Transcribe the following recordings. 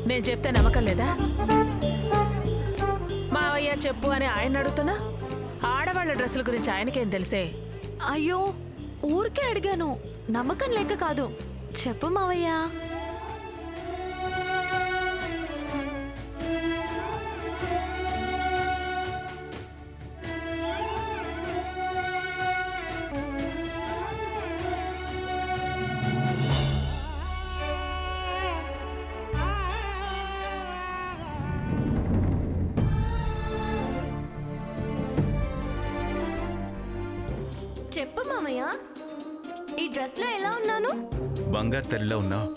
నేను చెప్తే నమ్మకం లేదా? మావయ్య చెప్పు అని ఆయన అడుగుతున్నా, ఆడవాళ్ళ డ్రెస్సుల గురించి ఆయనకేం తెలిసే? అయ్యో ఊరికే అడిగాను, నమ్మకం లేక కాదు. చెప్పు మావయ్య. చెప్పు మామయ్య, ఈ డ్రెస్ లో ఎలా ఉన్నాను? బంగారు తల్లిలా ఉన్నావు.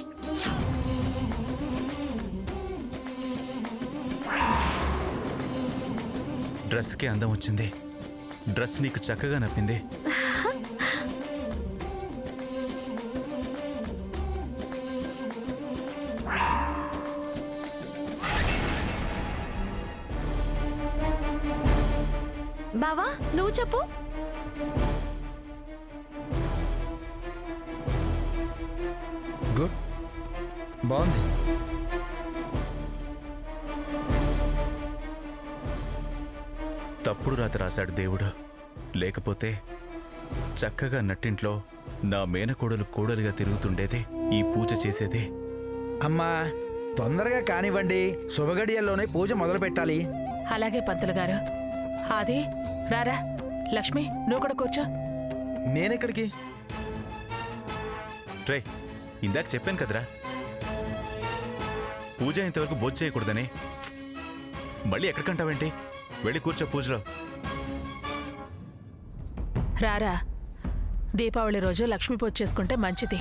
డ్రెస్కి అందం వచ్చింది. డ్రెస్ నీకు చక్కగా నప్పింది. బావా నువ్వు చెప్పు. గుడ్, బాగుంది. తప్పుడు రాత రాశాడు దేవుడు. లేకపోతే చక్కగా నట్టింట్లో నా మేనకోడలు కోడలిగా తిరుగుతుండేది, ఈ పూజ చేసేది. అమ్మా తొందరగా కానివ్వండి, శుభగడియల్లోనే పూజ మొదలు పెట్టాలి. అలాగే పంతులు గారు. ఆది రారా. లక్ష్మి నువ్వు కూడా కూర్చో. నేనెక్కడికి? రే, ఇందాక చెప్పాను కదరా పూజ ఇంతవరకు భోజనం చేయకూడదని. మళ్ళీ ఎక్కడికంటావేంటి? వెళ్ళి కూర్చో పూజలో. రారా. దీపావళి రోజు లక్ష్మీ పూజ చేసుకుంటే మంచిది.